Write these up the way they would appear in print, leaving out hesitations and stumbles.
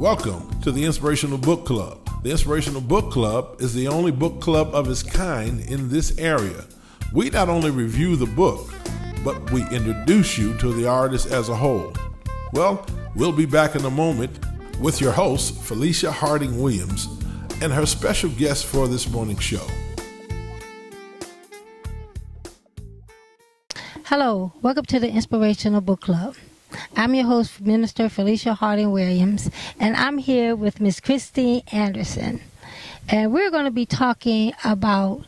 Welcome to the Inspirational Book Club. The Inspirational Book Club is the only book club of its kind in this area. We not only review the book, but we introduce you to the artist as a whole. Well, we'll be back in a moment with your host, Felicia Harding-Williams, and her special guest for this morning's show. Hello, welcome to the Inspirational Book Club. I'm your host, Minister Felicia Harding-Williams, and I'm here with Miss Christine Anderson. And we're going to be talking about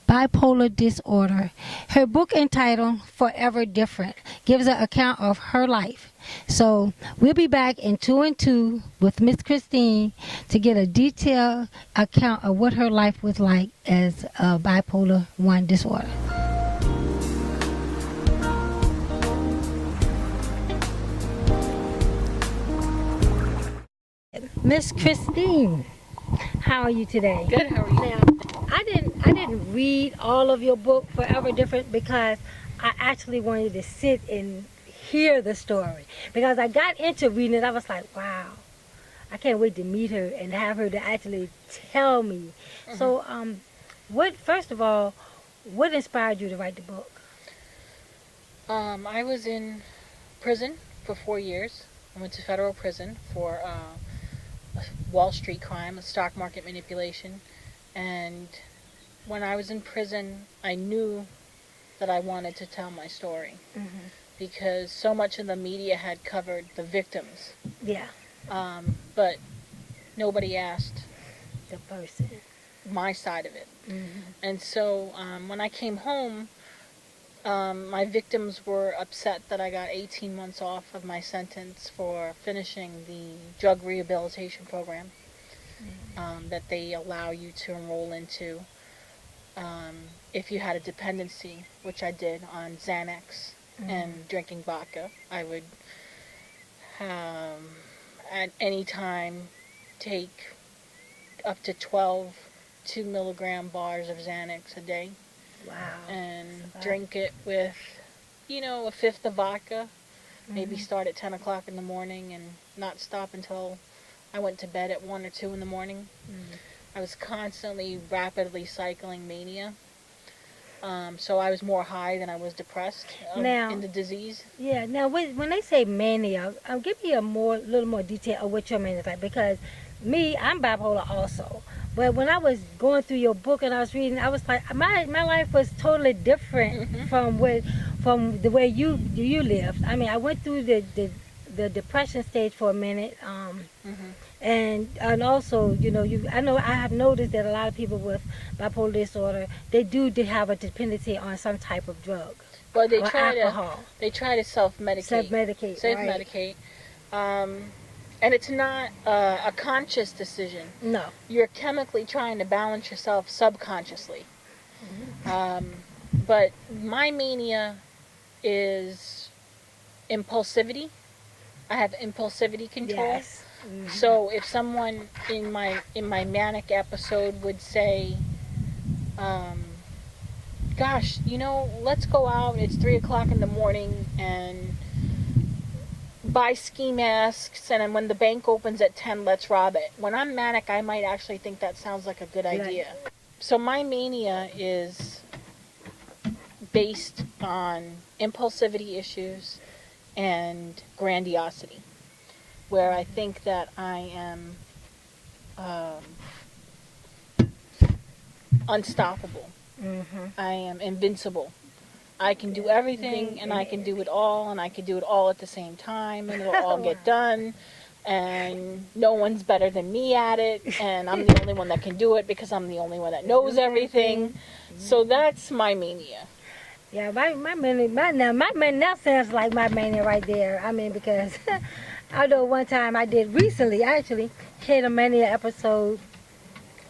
bipolar disorder. Her book entitled Forever Different gives an account of her life. So we'll be back in 2 and 2 with Miss Christine to get a detailed account of what her life was like as a bipolar 1 disorder. Miss Christine, how are you today? Good, how are you? Now, I didn't read all of your book, Forever Different, because I actually wanted to sit and hear the story. Because I got into reading it, I was like, wow, I can't wait to meet her and have her to actually tell me. Mm-hmm. So, first of all, what inspired you to write the book? I was in prison for 4 years. I went to federal prison for a Wall Street crime, a stock market manipulation. And when I was in prison, I knew that I wanted to tell my story. Mm-hmm. Because so much of the media had covered the victims. Yeah. But nobody asked the person, my side of it. Mm-hmm. And so when I came home, my victims were upset that I got 18 months off of my sentence for finishing the drug rehabilitation program that they allow you to enroll into if you had a dependency, which I did on Xanax and drinking vodka. I would at any time take up to 12 2-milligram bars of Xanax a day. Wow. And drink it with, a fifth of vodka. Maybe start at 10 o'clock in the morning and not stop until I went to bed at 1 or 2 in the morning. I was constantly rapidly cycling mania. So I was more high than I was depressed in the disease. Yeah. Now, when they say mania, give me little more detail of what your mania is like. Because I'm bipolar also. But when I was going through your book and I was reading, I was like, my life was totally different from the way you lived. I mean, I went through the depression stage for a minute, and also, I have noticed that a lot of people with bipolar disorder, they have a dependency on some type of drug. Well, they try to self-medicate. Self-medicate. And it's not a conscious decision. No. You're chemically trying to balance yourself subconsciously. But my mania is impulsivity. I have impulsivity control. Yes. So if someone in my manic episode would say, gosh, let's go out, it's 3 o'clock in the morning, and buy ski masks, and then when the bank opens at 10, let's rob it. When I'm manic, I might actually think that sounds like a good idea. So my mania is based on impulsivity issues and grandiosity, where I think that I am unstoppable. I am invincible. I can do everything, and I can do it all, and I can do it all at the same time, and it'll all get done, and no one's better than me at it, and I'm the only one that can do it because I'm the only one that knows everything. So that's my mania. Yeah, my mania sounds like my mania right there. I mean, because I know one time I did recently, actually, had a mania episode,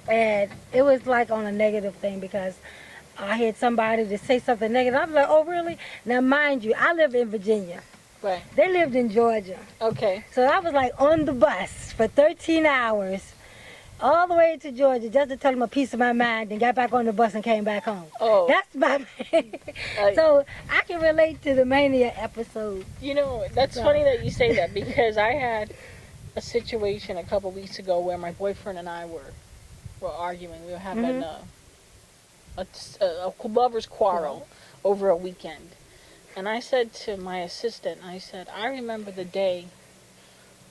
and it was like on a negative thing because I had somebody to say something negative. I was like, oh, really? Now, mind you, I live in Virginia. Right. They lived in Georgia. Okay. So I was like on the bus for 13 hours all the way to Georgia just to tell them a piece of my mind, and got back on the bus and came back home. Oh. That's my so I can relate to the mania episode. That's funny that you say that, because I had a situation a couple weeks ago where my boyfriend and I were arguing. We were having a lover's quarrel over a weekend. And I said to my assistant, I said, I remember the day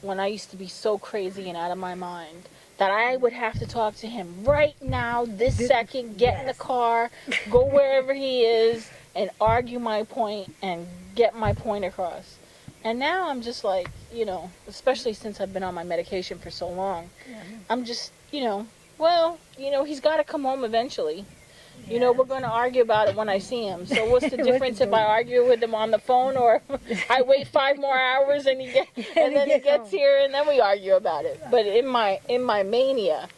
when I used to be so crazy and out of my mind that I would have to talk to him right now, this second, get in the car, go wherever he is, and argue my point and get my point across. And now I'm just like, you know, especially since I've been on my medication for so long, I'm just, you know, well, you know, he's got to come home eventually. You know, we're going to argue about it when I see him. So what's the difference if I argue with him on the phone or I wait 5 more hours and then he gets here and then we argue about it. But in my mania,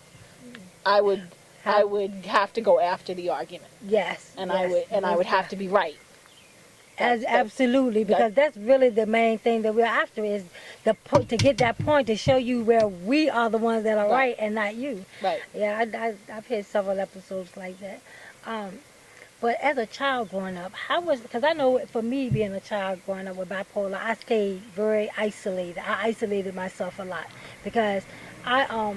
I would have to go after the argument. Yes. And I would have to be right. Absolutely, because that's really the main thing that we're after is to get that point to show you where we are the ones that are right and not you. Right. Yeah, I've had several episodes like that. But as a child growing up, because I know for me being a child growing up with bipolar, I stayed very isolated. I isolated myself a lot because my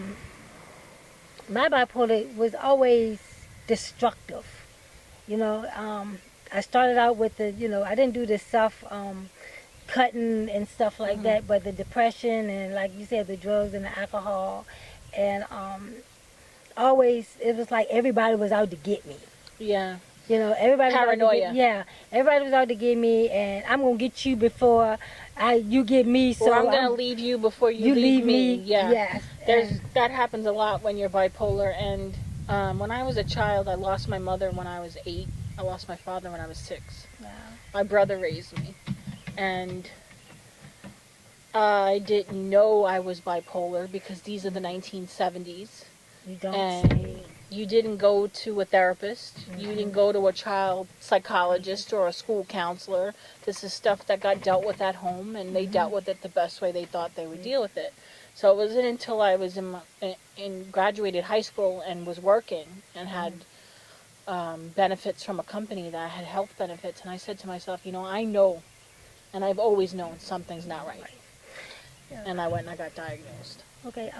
bipolar was always destructive. You know, I started out with I didn't do the self cutting and stuff like that, but the depression and, like you said, the drugs and the alcohol, and always it was like everybody was out to get me. Yeah. You know, everybody paranoia. Everybody was out to get me, and I'm gonna get you before you get me. So or I'm gonna leave you before you leave me. Yeah. Yes. That happens a lot when you're bipolar. And when I was a child, I lost my mother when I was 8. I lost my father when I was 6. Wow. My brother raised me, and I didn't know I was bipolar because these are the 1970s. You don't and say. You didn't go to a therapist. You didn't go to a child psychologist or a school counselor. This is stuff that got dealt with at home, and they dealt with it the best way they thought they would deal with it. So it wasn't until I was in graduated high school and was working and had benefits from a company that had health benefits, and I said to myself, you know, I know, and I've always known something's not right. Yeah. And I went and I got diagnosed. Okay.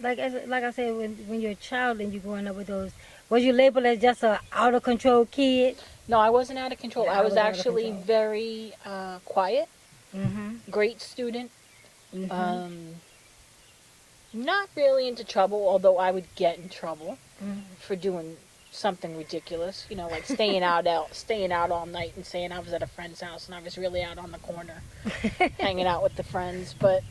Like I said, when you're a child and you're growing up with those, was you labeled as just a out of control kid? No, I wasn't out of control. Yeah, I was actually very quiet, great student, not really into trouble, although I would get in trouble for doing something ridiculous, you know, like staying out all night and saying I was at a friend's house and I was really out on the corner hanging out with the friends. But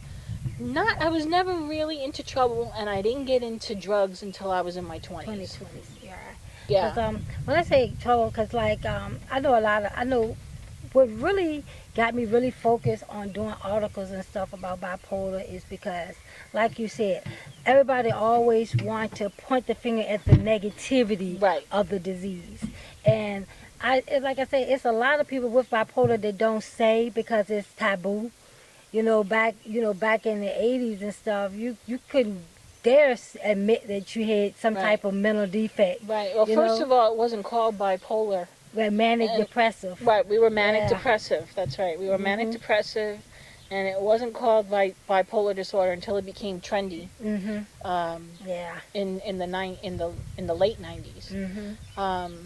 I was never really into trouble, and I didn't get into drugs until I was in my 20s. Yeah. Because when I say trouble, because like I know what really got me really focused on doing articles and stuff about bipolar is because, like you said, everybody always wants to point the finger at the negativity of the disease. And like I said, it's a lot of people with bipolar that don't say because it's taboo. You know, back in the 80s and stuff, you couldn't dare admit that you had some type of mental defect. Right. Well, first of all, it wasn't called bipolar. We're manic depressive. Right. We were manic depressive. That's right. We were manic depressive, and it wasn't called bipolar disorder until it became trendy. In the late 90s.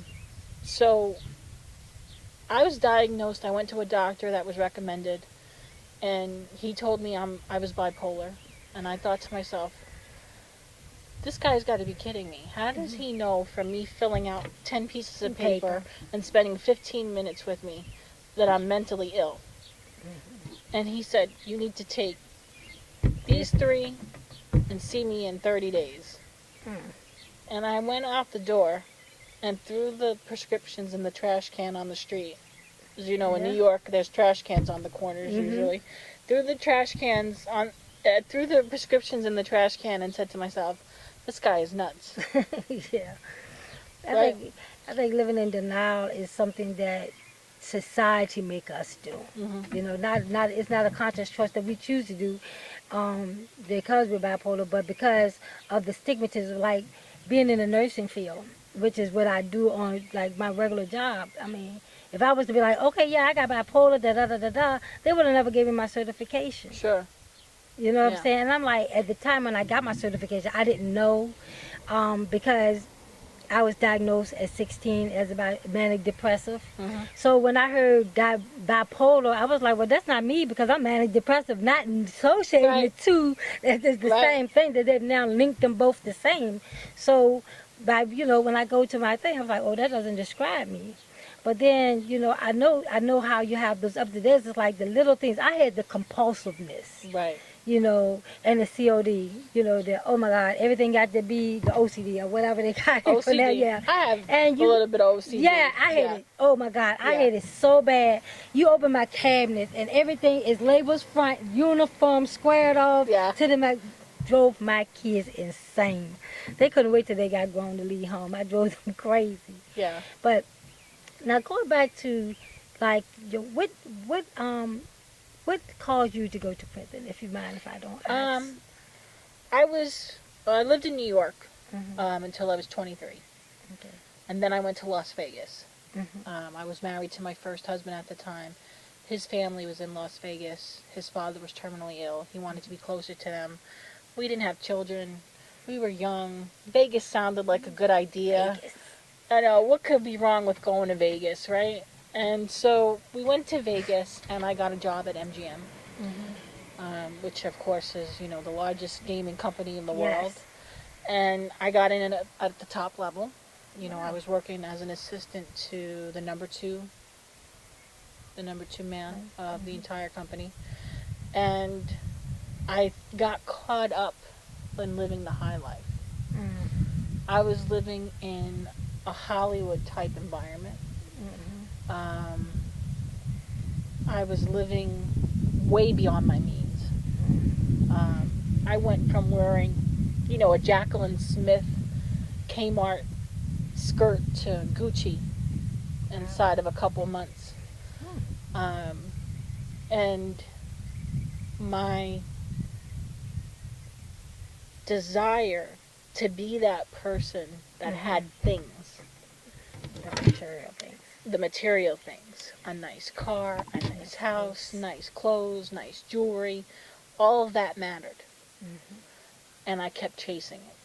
So I was diagnosed. I went to a doctor that was recommended, and he told me I was bipolar, and I thought to myself, this guy's got to be kidding me. How does he know from me filling out 10 pieces of paper and spending 15 minutes with me that I'm mentally ill? And he said, you need to take these 3 and see me in 30 days. And I went out the door and threw the prescriptions in the trash can on the street. As you know, in New York, there's trash cans on the corners usually. Threw the prescriptions in the trash can and said to myself, this guy is nuts. I think living in denial is something that society make us do. You know, it's not a conscious choice that we choose to do because we're bipolar, but because of the stigmatism, like being in the nursing field, which is what I do on like my regular job. I mean, if I was to be like, okay, yeah, I got bipolar, they would have never gave me my certification. Sure. You know what Yeah. I'm saying? And I'm like, at the time when I got my certification, I didn't know, because I was diagnosed at 16 as about manic depressive. Mhm. So when I heard bipolar, I was like, well, that's not me because I'm manic depressive, not associating the Right. two as the Right. same thing, that they've now linked them both the same. So when I go to my thing, I was like, oh, that doesn't describe me. But then, I know how you have those ups and downs. It's like the little things. I had the compulsiveness, Right. and the COD, the, oh my God, everything got to be the OCD or whatever they got it for now, OCD. yeah. I have And a little bit of OCD. yeah, I hate it. Oh my God, I Yeah. hate it so bad. You open my cabinets and everything is labels front, uniform, squared off. Yeah. To them, drove my kids insane. They couldn't wait till they got grown to leave home. I drove them crazy. Yeah. But now going back to, like, what caused you to go to prison? If you mind if I don't ask. I lived in New York Mhm. until I was 23, Okay. and then I went to Las Vegas. Mhm. I was married to my first husband at the time. His family was in Las Vegas. His father was terminally ill. He wanted to be closer to them. We didn't have children. We were young. Vegas sounded like a good idea. Vegas. I know, what could be wrong with going to Vegas, right? And so we went to Vegas, and I got a job at MGM, which of course is, the largest gaming company in the world. Yes. And I got in at the top level. Wow. I was working as an assistant to the number two man of the entire company. And I got caught up in living the high life. Mm. I was living in a Hollywood type environment. Mhm. I was living way beyond my means. I went from wearing, a Jacqueline Smith Kmart skirt to Gucci inside of a couple months. And my desire to be that person that had things, the material things, a nice car, a nice house, nice clothes, nice jewelry, all of that mattered. And I kept chasing it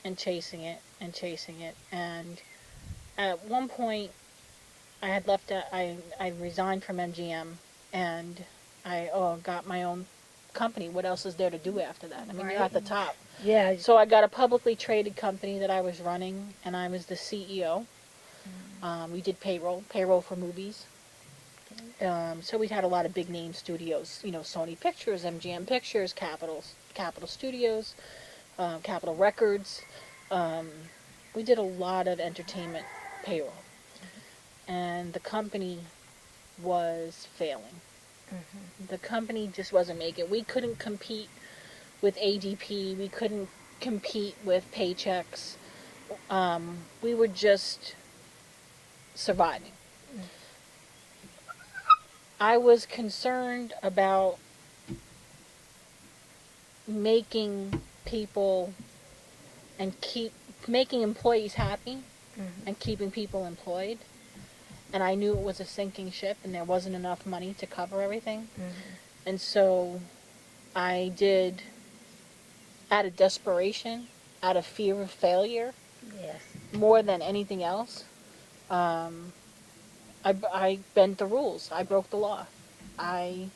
and chasing it and chasing it. And at one point, I had left. I resigned from MGM, and I got my own company. What else is there to do after that? I mean, you're at the top. Yeah. So I got a publicly traded company that I was running, and I was the CEO. We did payroll for movies. So we had a lot of big name studios, Sony Pictures, MGM Pictures, Capitol Studios, Capitol Records. We did a lot of entertainment payroll, and the company was failing. The company just wasn't making it. We couldn't compete with ADP. We couldn't compete with Paychecks. We were just surviving. I was concerned about making people and making employees happy and keeping people employed. And I knew it was a sinking ship and there wasn't enough money to cover everything. And so I did, out of desperation, out of fear of failure, Yes. more than anything else, I bent the rules. I broke the law. I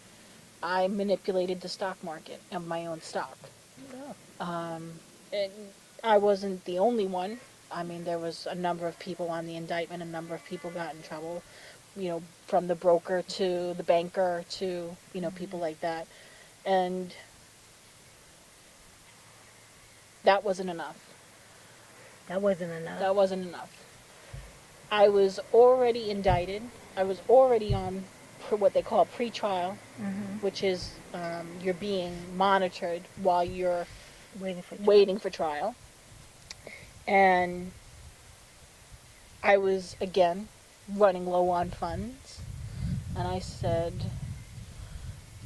manipulated the stock market of my own stock. And I wasn't the only one. I mean, there was a number of people on the indictment. A number of people got in trouble, from the broker to the banker to, people like that. And that wasn't enough. That wasn't enough. That wasn't enough. I was already indicted. I was already on what they call pretrial, which is you're being monitored while you're waiting for trial. And I was, again, running low on funds. And I said,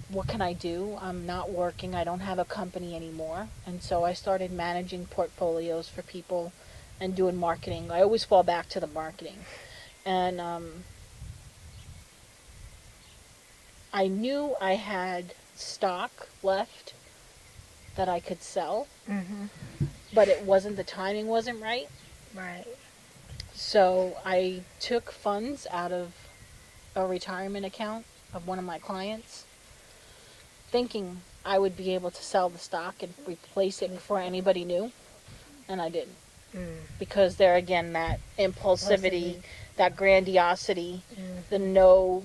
what can I do? I'm not working. I don't have a company anymore. And so I started managing portfolios for people and doing marketing. I always fall back to the marketing. And I knew I had stock left that I could sell, Mm-hmm. but it wasn't, the timing wasn't right. Right. So I took funds out of a retirement account of one of my clients, thinking I would be able to sell the stock and replace it before anybody knew, and I didn't. Because there again, that impulsivity, that grandiosity, the no,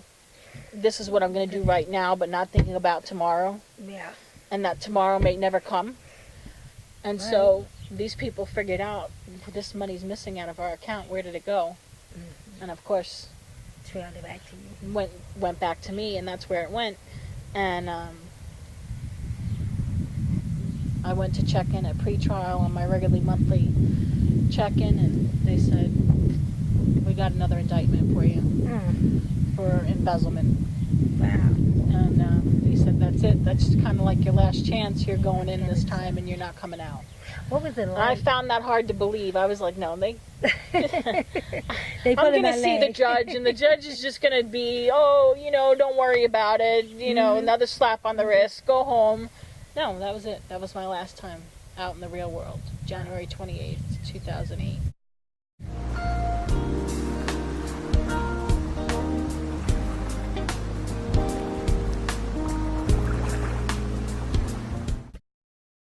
this is what I'm going to do right now, but not thinking about tomorrow, Yeah. and that tomorrow may never come. And so these people figured out, this money's missing out of our account. Where did it go? And of course, Trailed it back to you. went back to me, and that's where it went. And I went to check in at pre-trial on my regularly monthly check-in, and they said, we got another indictment for you for embezzlement. Wow. And they said, that's it. That's kind of like your last chance. You're going in this time, and you're not coming out. What was it like? I found that hard to believe. I was like, no, They I'm put in going to my see the leg. judge, and the judge is just going to be, oh, don't worry about it. Another slap on the wrist. Go home. No, that was it. That was my last time out in the real world. January 28th, 2008.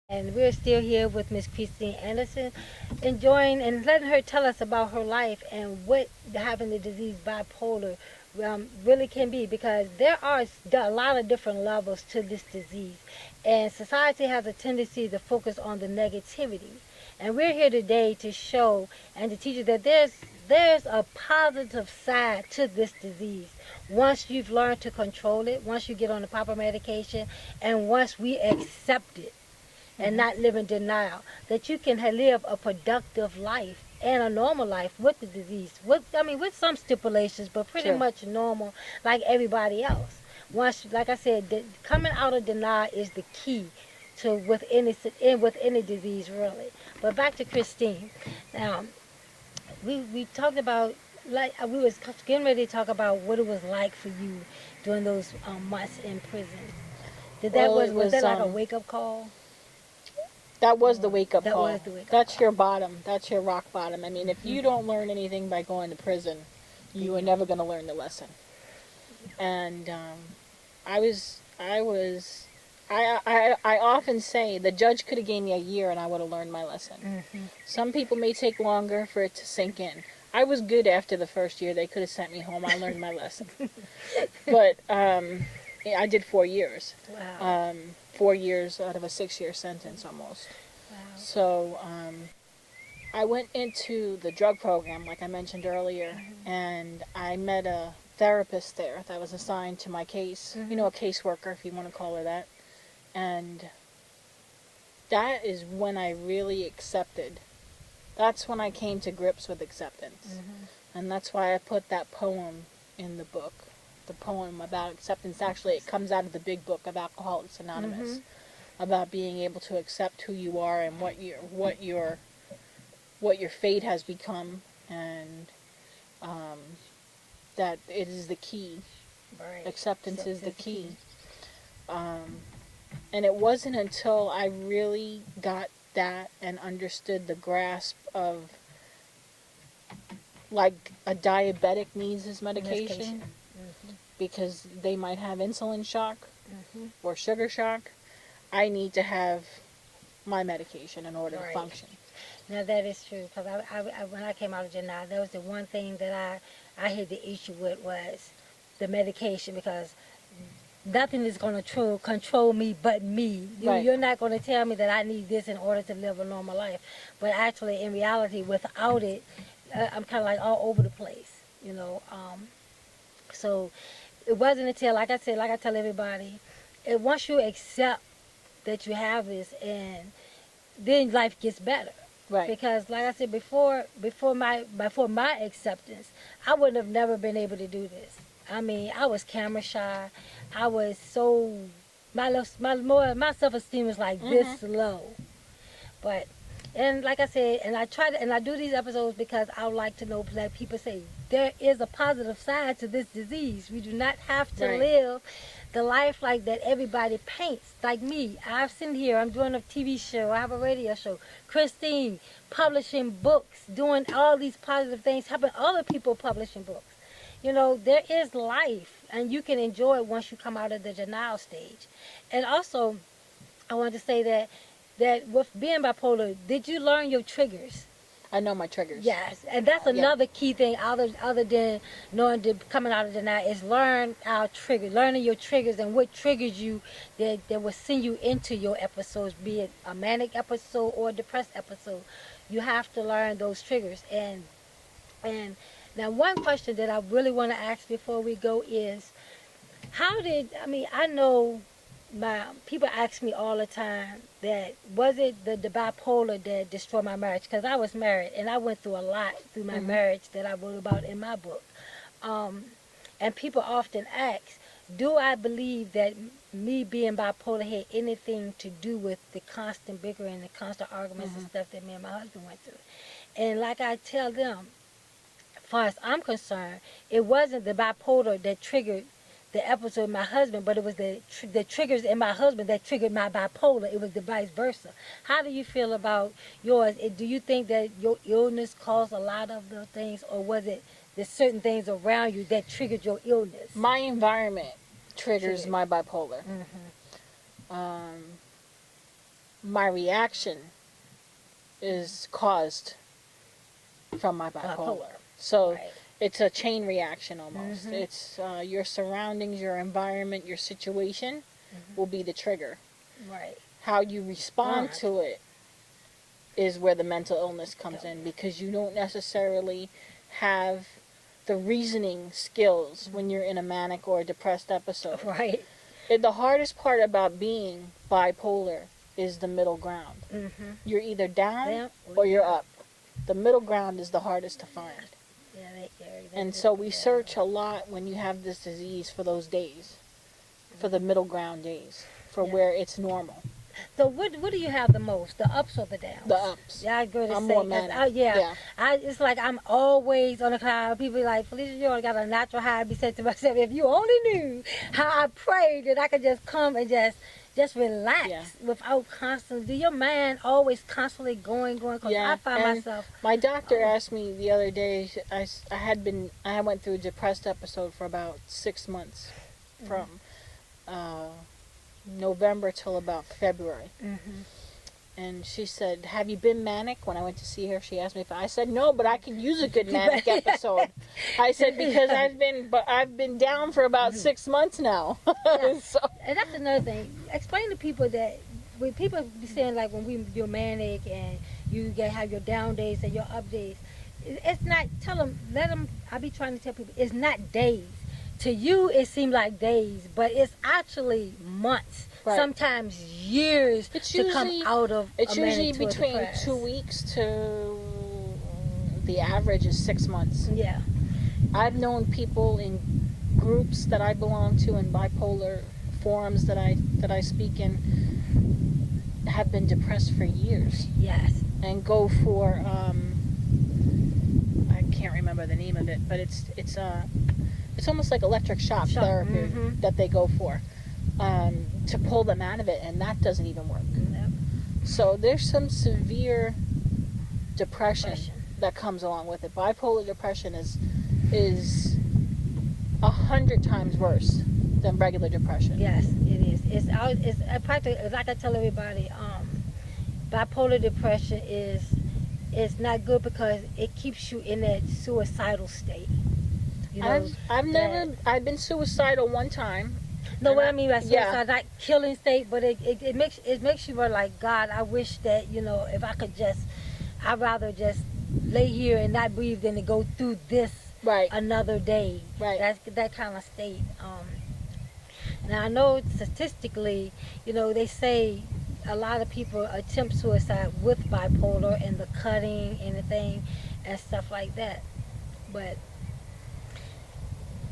And we're still here with Miss Christine Anderson, enjoying and letting her tell us about her life and what having the disease bipolar really can be, because there are a lot of different levels to this disease, and society has a tendency to focus on the negativity. And we're here today to show and to teach you that there's a positive side to this disease. Once you've learned to control it, once you get on the proper medication, and once we accept it, and not live in denial, that you can live a productive life and a normal life with the disease. With some stipulations, but pretty much normal, like everybody else. Once, like I said, coming out of denial is the key to with any disease, really. But back to Christine. Now, we talked about, like we was getting ready to talk about what it was like for you during those months in prison. Was that like a wake up call? That was the wake-up call. Was the wake-up That's your bottom. That's your rock bottom. I mean, if you don't learn anything by going to prison, you are never going to learn the lesson. And I often say the judge could have gave me a year and I would have learned my lesson. Some people may take longer for it to sink in. I was good after the first year. They could have sent me home. I learned my lesson. But I did 4 years. Wow. 4 years out of a 6-year sentence almost. Wow. So I went into the drug program, like I mentioned earlier, and I met a therapist there that was assigned to my case, a caseworker, if you want to call her that. And that is when I really accepted. That's when I came to grips with acceptance. And that's why I put that poem in the book. The poem about acceptance. Actually, it comes out of the big book of Alcoholics Anonymous, about being able to accept who you are and what your fate has become, and that it is the key. Right. Acceptance is the key. And it wasn't until I really got that and understood the grasp of, like, a diabetic needs his medication. Because they might have insulin shock or sugar shock. I need to have my medication in order to function. Now that is true, because I when I came out of denial, that was the one thing that I had the issue with, was the medication, because nothing is going to control me but me. You're not going to tell me that I need this in order to live a normal life. But actually, in reality, without it, I'm kind of like all over the place, So it wasn't until, like I said, like I tell everybody, once you accept that you have this, and then life gets better. Right. Because, like I said, before my acceptance, I would have never been able to do this. I mean, I was camera shy. I was so, my self-esteem was like this low. But And like I said, and I do these episodes because I would like to know that people say there is a positive side to this disease. We do not have to live the life like that everybody paints. Like me, I've seen here, I'm doing a TV show, I have a radio show. Christine, publishing books, doing all these positive things, helping other people publishing books. You know, there is life, and you can enjoy it once you come out of the denial stage. And also, I wanted to say that with being bipolar, did you learn your triggers? I know my triggers. Yes, and that's another key thing other than knowing coming out of denial is learning your triggers and what triggers you that will send you into your episodes, be it a manic episode or a depressed episode. You have to learn those triggers. And now one question that I really want to ask before we go is, I know my people ask me all the time that was it the bipolar that destroyed my marriage, because I was married and I went through a lot through my marriage that I wrote about in my book, and people often ask, do I believe that me being bipolar had anything to do with the constant bickering, the constant arguments and stuff that me and my husband went through? And like I tell them, as far as I'm concerned, it wasn't the bipolar that triggered the episode with my husband, but it was the triggers in my husband that triggered my bipolar. It was the vice versa. How do you feel about yours? Do you think that your illness caused a lot of the things, or was it the certain things around you that triggered your illness? My environment triggers my bipolar. My reaction is caused from my bipolar. So it's a chain reaction almost. It's your surroundings, your environment, your situation will be the trigger. Right. How you respond to it is where the mental illness comes in, because you don't necessarily have the reasoning skills when you're in a manic or a depressed episode. Right. The hardest part about being bipolar is the middle ground. You're either down or you're up. The middle ground is the hardest to find. And so we search a lot when you have this disease for those days, for the middle ground days, for where it's normal. So what do you have the most, the ups or the downs? The ups. Yeah, I go to I'm say, more manic. It's like I'm always on a cloud. People are like, Felicia, you only got a natural high. I be saying to myself, if you only knew how I prayed that I could just come and just relax without constantly. Do your mind always constantly going? Because I find myself. My doctor asked me the other day. I went through a depressed episode for about 6 months, from November till about February. And she said, "Have you been manic?" When I went to see her, she asked me if I said no, but I could use a good manic episode. I said, because I've been down for about 6 months now. So. And that's another thing. Explain to people that when people be saying like when you're manic and you have your down days and your up days, it's not. Let them. I be trying to tell people it's not days. To you, it seems like days, but it's actually months. Right. Sometimes years to come out of. It's usually between 2 weeks to the average is 6 months. Yeah, I've known people in groups that I belong to, in bipolar forums that I speak in, have been depressed for years. Yes, and go for I can't remember the name of it, but it's almost like electric shock therapy that they go for. To pull them out of it, and that doesn't even work. So there's some severe depression that comes along with it. Bipolar depression is 100 times worse than regular depression. Yes, it is. It's practically, like I tell everybody, bipolar depression is not good because it keeps you in that suicidal state. You know, I've been suicidal one time. No, what I mean by suicide, not killing state, but it makes you more like, God, I wish that, if I could I'd rather just lay here and not breathe than to go through this another day. Right. That's that kind of state. Now I know statistically, they say a lot of people attempt suicide with bipolar and the cutting and the thing and stuff like that. But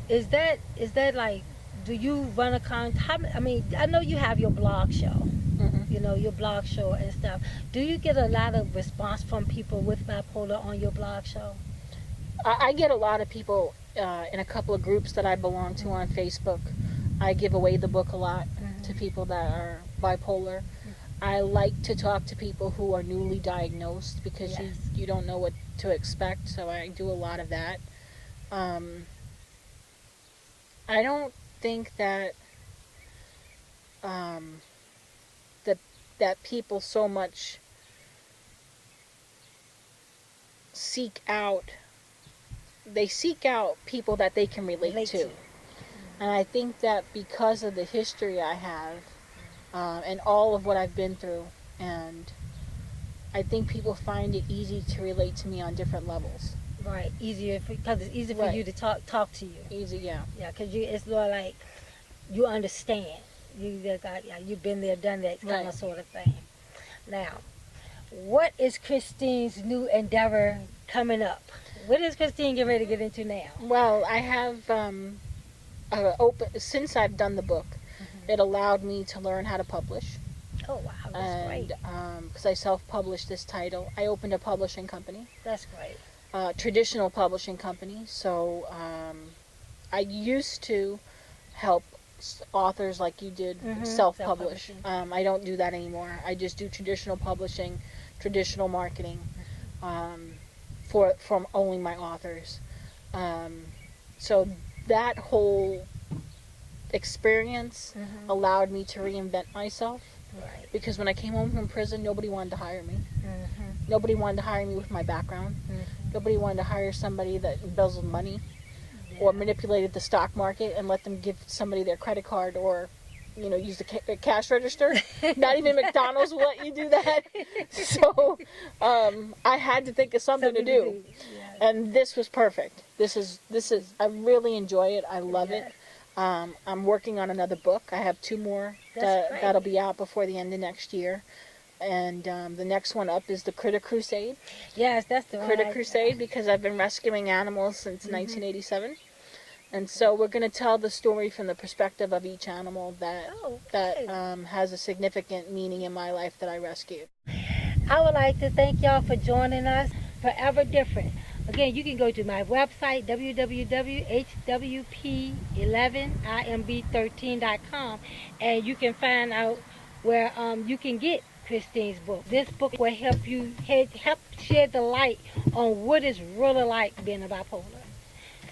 is that like, do you run I know you have your blog show. your blog show and stuff. Do you get a lot of response from people with bipolar on your blog show? I get a lot of people in a couple of groups that I belong to on Facebook. I give away the book a lot to people that are bipolar. I like to talk to people who are newly diagnosed because you don't know what to expect, so I do a lot of that. I don't think that that people so much seek out people that they can relate to. And I think that because of the history I have and all of what I've been through, and I think people find it easy to relate to me on different levels. Right, because it's easy for you to talk to you. Easy, yeah. Yeah, because it's more like you understand. You've been there, done that kind of sort of thing. Now, what is Christine's new endeavor coming up? What is Christine getting ready to get into now? Well, I have since I've done the book, it allowed me to learn how to publish. Oh wow, that's great. Because I self-published this title, I opened a publishing company. That's great. Traditional publishing company. So I used to help authors like you did self-publish. I don't do that anymore. I just do traditional publishing, traditional marketing from only my authors. So that whole experience allowed me to reinvent myself. Right. Because when I came home from prison, nobody wanted to hire me. Nobody wanted to hire me with my background. Nobody wanted to hire somebody that embezzled money or manipulated the stock market and let them give somebody their credit card or, use the cash register. Not even McDonald's will let you do that. So I had to think of something to do. Yeah. And this was perfect. This is. I really enjoy it. I love it. I'm working on another book. I have 2 more that'll be out before the end of next year. And the next one up is the Critter Crusade. Yes, that's the one. Critter Crusade, because I've been rescuing animals since 1987. And so we're going to tell the story from the perspective of each animal that has a significant meaning in my life that I rescued. I would like to thank y'all for joining us. Forever Different. Again, you can go to my website, www.hwp11imb13.com, and you can find out where you can get Christine's book. This book will help you help shed the light on what it's really like being a bipolar.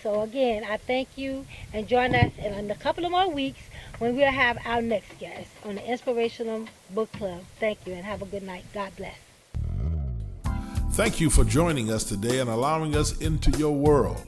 So again, I thank you, and join us in a couple of more weeks when we'll have our next guest on the Inspirational Book Club. Thank you, and have a good night. God bless. Thank you for joining us today and allowing us into your world.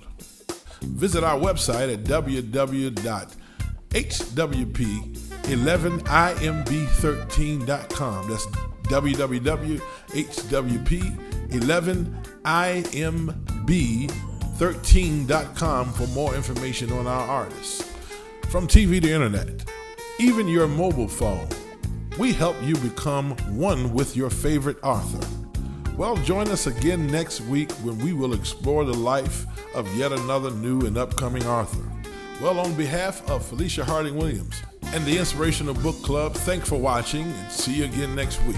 Visit our website at www.hwp11imb13.com. That's www.hwp11imb13.com for more information on our artists. From TV to internet, even your mobile phone, we help you become one with your favorite author. Well, join us again next week when we will explore the life of yet another new and upcoming author. Well, on behalf of Felicia Harding-Williams and the Inspirational Book Club, thanks for watching, and see you again next week.